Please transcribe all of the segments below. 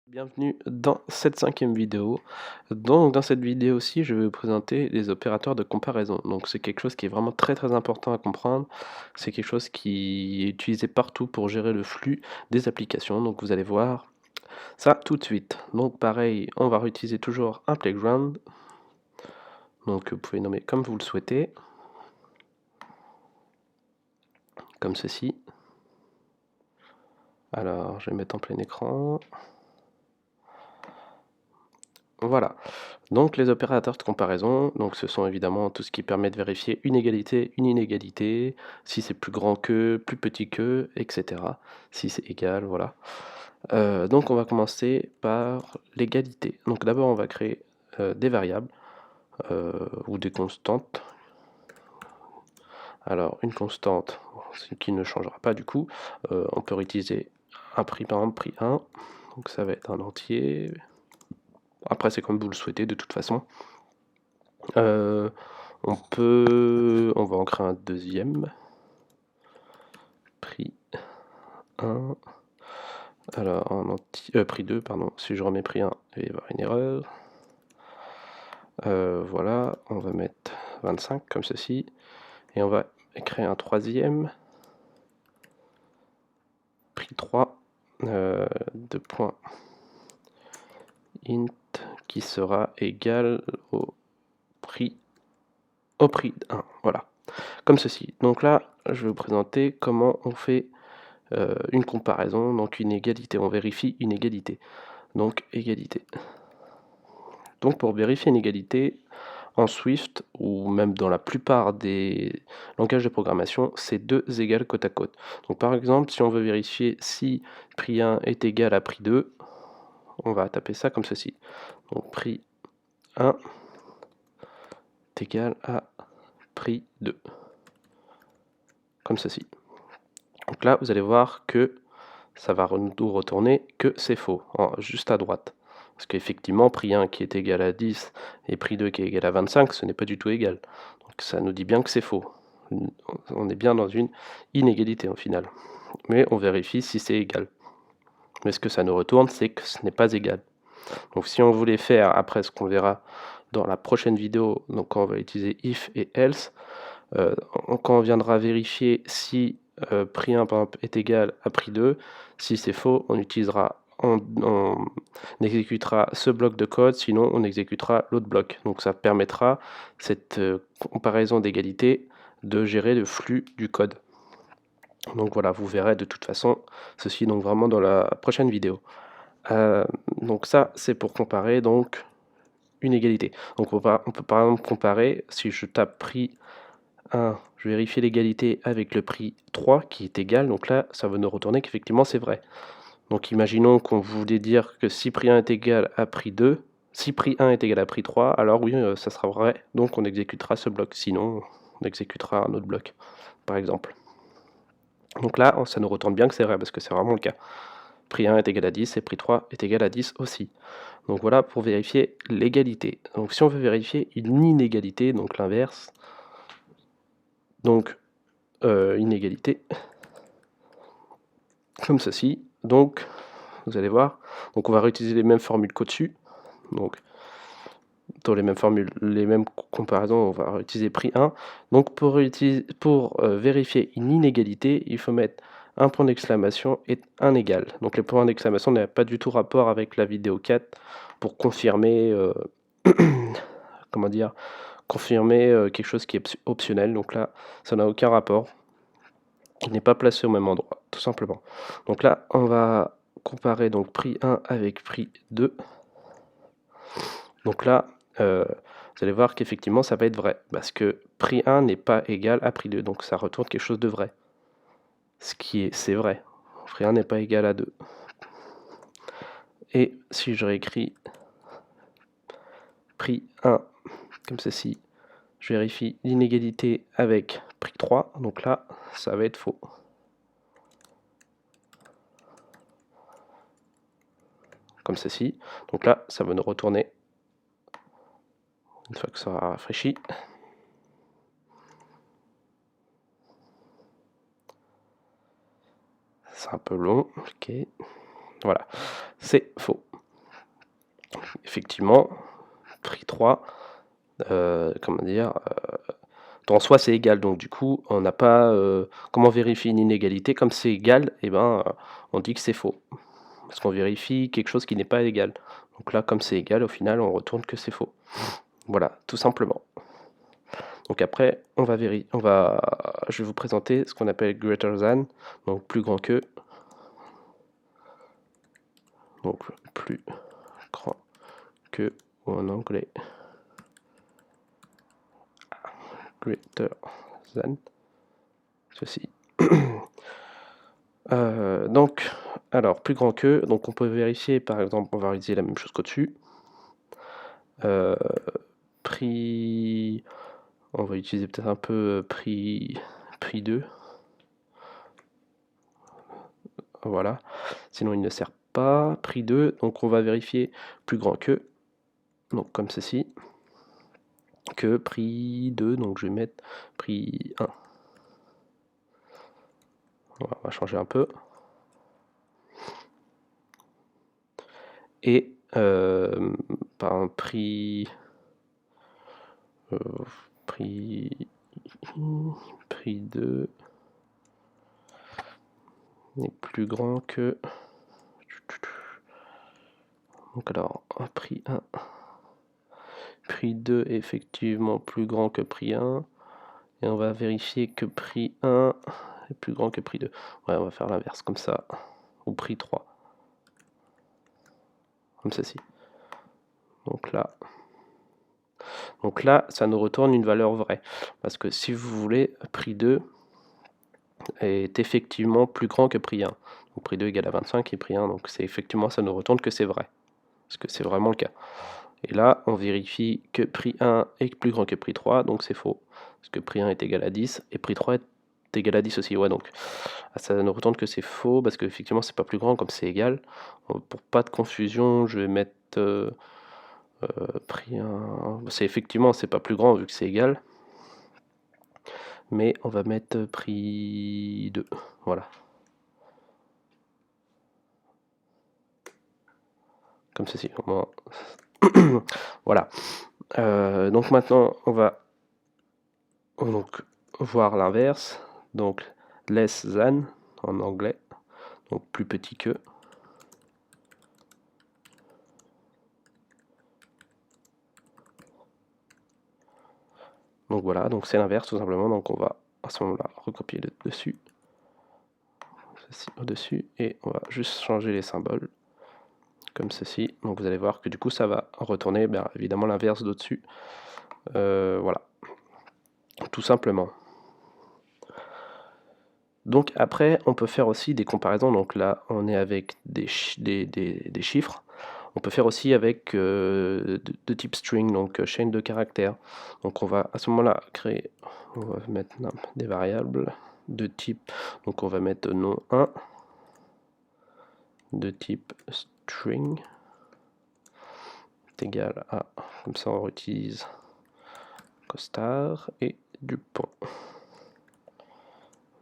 Bienvenue dans cette 5e vidéo. Donc dans cette vidéo aussi, je vais vous présenter les opérateurs de comparaison. Donc c'est quelque chose qui est vraiment très important à comprendre. C'est quelque chose qui est utilisé partout pour gérer le flux des applications. Donc vous allez voir ça tout de suite. Donc pareil, on va réutiliser toujours un playground. Donc vous pouvez nommer comme vous le souhaitez. Comme ceci. Alors je vais mettre en plein écran. Voilà, donc les opérateurs de comparaison, donc ce sont évidemment tout ce qui permet de vérifier une égalité, une inégalité, si c'est plus grand que, plus petit que, etc. Si c'est égal, voilà. Donc on va commencer par l'égalité. Donc d'abord on va créer des variables ou des constantes. Alors une constante, ce qui ne changera pas du coup, on peut utiliser un prix, par exemple prix 1, donc ça va être un entier. Après c'est comme vous le souhaitez de toute façon. On va en créer un deuxième. Prix 1. Alors en prix 2, pardon. Si je remets prix 1, il va y avoir une erreur. Voilà, on va mettre 25 comme ceci. Et on va créer un troisième. Prix 3 de point int qui sera égal au prix 1. Voilà, comme ceci. Donc là, je vais vous présenter comment on fait une comparaison, donc une égalité. On vérifie une égalité. Donc égalité. Donc pour vérifier une égalité, en Swift, ou même dans la plupart des langages de programmation, c'est 2 égales côte à côte. Donc par exemple, si on veut vérifier si prix 1 est égal à prix 2, on va taper ça comme ceci. Donc prix 1 est égal à prix 2. Comme ceci. Donc là, vous allez voir que ça va nous retourner que c'est faux, juste à droite. Parce qu'effectivement, prix 1 qui est égal à 10 et prix 2 qui est égal à 25, ce n'est pas du tout égal. Donc ça nous dit bien que c'est faux. On est bien dans une inégalité au final. Mais on vérifie si c'est égal. Mais ce que ça nous retourne, c'est que ce n'est pas égal. Donc si on voulait faire, après ce qu'on verra dans la prochaine vidéo, donc quand on va utiliser if et else, quand on viendra vérifier si prix 1 par exemple est égal à prix 2, si c'est faux, on exécutera ce bloc de code, sinon on exécutera l'autre bloc. Donc ça permettra cette comparaison d'égalité de gérer le flux du code. Donc voilà, vous verrez de toute façon ceci donc vraiment dans la prochaine vidéo. Donc ça c'est pour comparer donc une égalité. Donc on peut par exemple comparer, si je tape prix 1, je vérifie l'égalité avec le prix 3 qui est égal, donc là ça va nous retourner qu'effectivement c'est vrai. Donc imaginons qu'on voulait dire que si prix 1 est égal à prix 2, si prix 1 est égal à prix 3, alors oui, ça sera vrai, donc on exécutera ce bloc, sinon on exécutera un autre bloc, par exemple. Donc là, ça nous retourne bien que c'est vrai, parce que c'est vraiment le cas. Prix 1 est égal à 10 et prix 3 est égal à 10 aussi. Donc voilà pour vérifier l'égalité. Donc si on veut vérifier une inégalité, donc l'inverse, donc inégalité, comme ceci. Donc vous allez voir, donc on va réutiliser les mêmes formules qu'au-dessus. Donc dans les mêmes formules, les mêmes comparaisons, on va utiliser prix 1. Donc pour vérifier une inégalité, il faut mettre un point d'exclamation et un égal. Donc les points d'exclamation n'ont pas du tout rapport avec la vidéo 4 pour confirmer, comment dire, confirmer quelque chose qui est optionnel. Donc là, ça n'a aucun rapport. Il n'est pas placé au même endroit, tout simplement. Donc là, on va comparer donc prix 1 avec prix 2. Donc là, vous allez voir qu'effectivement, ça va être vrai, parce que prix 1 n'est pas égal à prix 2, donc ça retourne quelque chose de vrai. C'est vrai. Prix 1 n'est pas égal à 2. Et si je réécris prix 1 comme ceci, je vérifie l'inégalité avec prix 3, donc là, ça va être faux. Comme ceci. Donc là, ça va nous retourner, une fois que ça aura rafraîchi. C'est un peu long, ok. Voilà, c'est faux. effectivement, prix 3, comment dire, en soi c'est égal, donc du coup on n'a pas, comment on vérifie une inégalité? Comme c'est égal, et ben, on dit que c'est faux. Parce qu'on vérifie quelque chose qui n'est pas égal. Donc là, comme c'est égal, au final, on retourne que c'est faux. Voilà, tout simplement. Donc après, je vais vous présenter ce qu'on appelle greater than, donc plus grand que. Donc plus grand que, ou en anglais, greater than, ceci. Donc, alors, plus grand que, donc on peut vérifier, par exemple, on va réaliser la même chose qu'au-dessus. Prix, on va utiliser peut-être un peu prix 2. Voilà, sinon il ne sert pas. Prix 2, donc on va vérifier plus grand que, donc comme ceci, que prix 2, donc je vais mettre prix 1. On va changer un peu. Et par un prix 2 est plus grand que, donc alors prix 1, prix 2 est effectivement plus grand que prix 1, et on va vérifier que prix 1 est plus grand que prix 2. Ouais, on va faire l'inverse comme ça, ou prix 3, comme ceci. Donc là, ça nous retourne une valeur vraie, parce que si vous voulez, prix 2 est effectivement plus grand que prix 1. Donc prix 2 égale à 25 et prix 1, donc c'est effectivement, ça nous retourne que c'est vrai, parce que c'est vraiment le cas. Et là, on vérifie que prix 1 est plus grand que prix 3, donc c'est faux, parce que prix 1 est égal à 10, et prix 3 est égal à 10 aussi. Ouais, donc ça nous retourne que c'est faux, parce qu'effectivement, c'est pas plus grand comme c'est égal. Pour pas de confusion, je vais mettre prix 1, c'est effectivement, c'est pas plus grand vu que c'est égal, mais on va mettre prix 2, voilà. Comme ceci, au moins. Voilà. Donc maintenant, on va donc voir l'inverse. Donc less than en anglais, donc plus petit que. Donc voilà, donc c'est l'inverse tout simplement. Donc on va à ce moment-là recopier le dessus, ceci au-dessus, et on va juste changer les symboles comme ceci. Donc vous allez voir que du coup ça va retourner bien évidemment l'inverse d'au-dessus. Voilà, tout simplement. Donc après, on peut faire aussi des comparaisons. Donc là, on est avec des chiffres. On peut faire aussi avec de type string, donc chaîne de caractères. Donc on va à ce moment-là créer, on va mettre des variables de type, donc on va mettre nom 1 de type string est égal à, comme ça on utilise costard et du point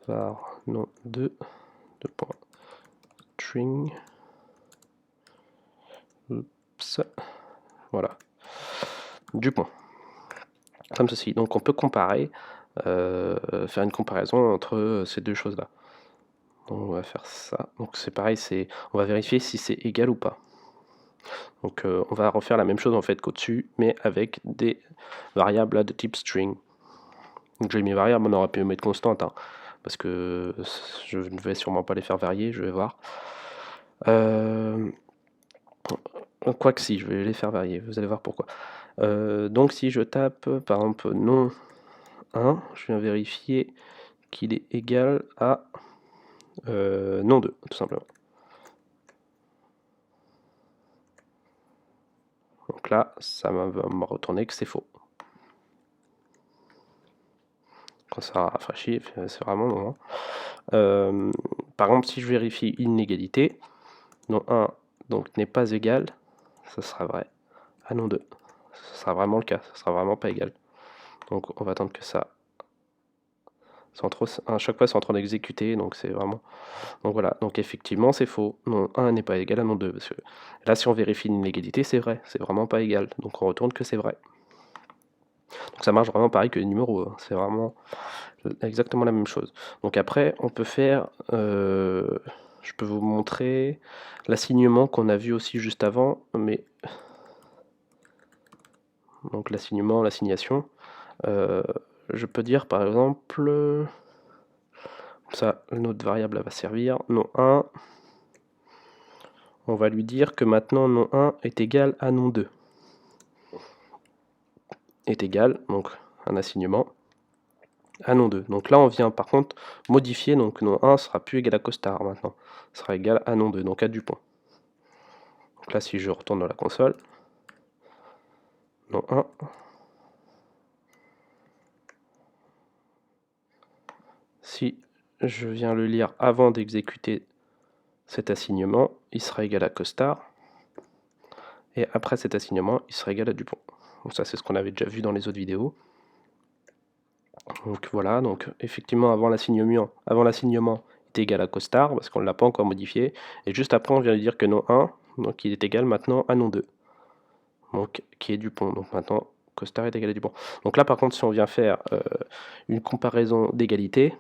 var nom 2 de point string. Oups. Voilà, du point, comme ceci. Donc on peut comparer, faire une comparaison entre ces deux choses là. Donc on va faire ça, donc c'est pareil, on va vérifier si c'est égal ou pas. Donc on va refaire la même chose en fait qu'au-dessus, mais avec des variables là, de type string. Donc j'ai mis variable, on aurait pu mettre constante, hein, parce que je ne vais sûrement pas les faire varier, je vais voir. Quoique si, je vais les faire varier, vous allez voir pourquoi. Donc si je tape par exemple nom 1, je viens vérifier qu'il est égal à nom 2, tout simplement. Donc là, ça va me retourner que c'est faux. Quand ça rafraîchit, c'est vraiment non. Par exemple, si je vérifie une égalité, nom 1 donc n'est pas égal, ça sera vrai. Ah non 2, ça sera vraiment le cas, ça sera vraiment pas égal. Donc on va attendre que ça sans trop, à chaque fois c'est en train d'exécuter, donc c'est vraiment... Donc voilà, donc effectivement c'est faux, non 1 n'est pas égal à non 2, parce que là si on vérifie une inégalité c'est vrai, c'est vraiment pas égal, donc on retourne que c'est vrai. Donc ça marche vraiment pareil que les numéros, hein. C'est vraiment exactement la même chose. Donc après on peut faire, je peux vous montrer l'assignement qu'on a vu aussi juste avant, mais donc l'assignement, l'assignation, je peux dire par exemple, ça notre variable elle va servir, non 1, on va lui dire que maintenant non 1 est égal à non 2. Est égal, donc un assignement, à non 2. Donc là on vient par contre modifier, donc non 1 sera plus égal à costard maintenant, sera égal à non 2, donc à Dupont. Donc là si je retourne dans la console, non 1, si je viens le lire avant d'exécuter cet assignement, il sera égal à costard, et après cet assignement, il sera égal à Dupont. Donc ça c'est ce qu'on avait déjà vu dans les autres vidéos. Donc voilà, donc effectivement avant l'assignement est égal à costard, parce qu'on ne l'a pas encore modifié, et juste après on vient de dire que non 1, donc il est égal maintenant à non 2, donc qui est Dupont. Donc maintenant costard est égal à Dupont. Donc là par contre si on vient faire une comparaison d'égalité,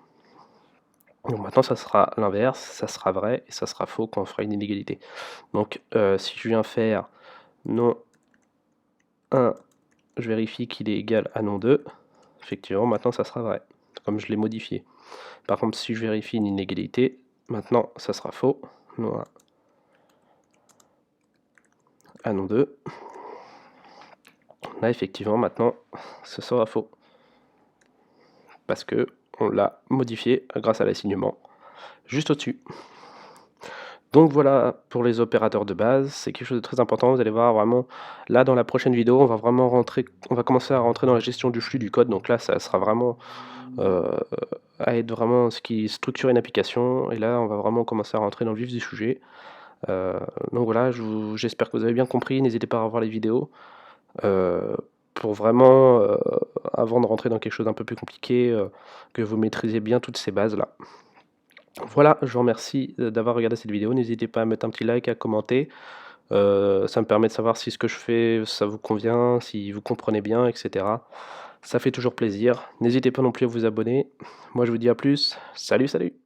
donc maintenant ça sera l'inverse, ça sera vrai et ça sera faux quand on fera une inégalité. Donc si je viens faire non 1, je vérifie qu'il est égal à non 2, effectivement maintenant ça sera vrai, comme je l'ai modifié. Par contre si je vérifie une inégalité, maintenant ça sera faux, non 1 à non 2. Là effectivement maintenant ce sera faux, parce que on l'a modifié grâce à l'assignement juste au-dessus. Donc voilà pour les opérateurs de base, c'est quelque chose de très important, vous allez voir vraiment, là dans la prochaine vidéo on va vraiment rentrer, on va commencer à rentrer dans la gestion du flux du code, donc là ça sera vraiment à être vraiment ce qui structure une application, et là on va vraiment commencer à rentrer dans le vif du sujet. Donc voilà, j'espère que vous avez bien compris, n'hésitez pas à revoir les vidéos, pour vraiment, avant de rentrer dans quelque chose d'un peu plus compliqué, que vous maîtrisez bien toutes ces bases là. Voilà, je vous remercie d'avoir regardé cette vidéo, n'hésitez pas à mettre un petit like, à commenter, ça me permet de savoir si ce que je fais, ça vous convient, si vous comprenez bien, etc. Ça fait toujours plaisir. N'hésitez pas non plus à vous abonner. Moi je vous dis à plus, salut salut!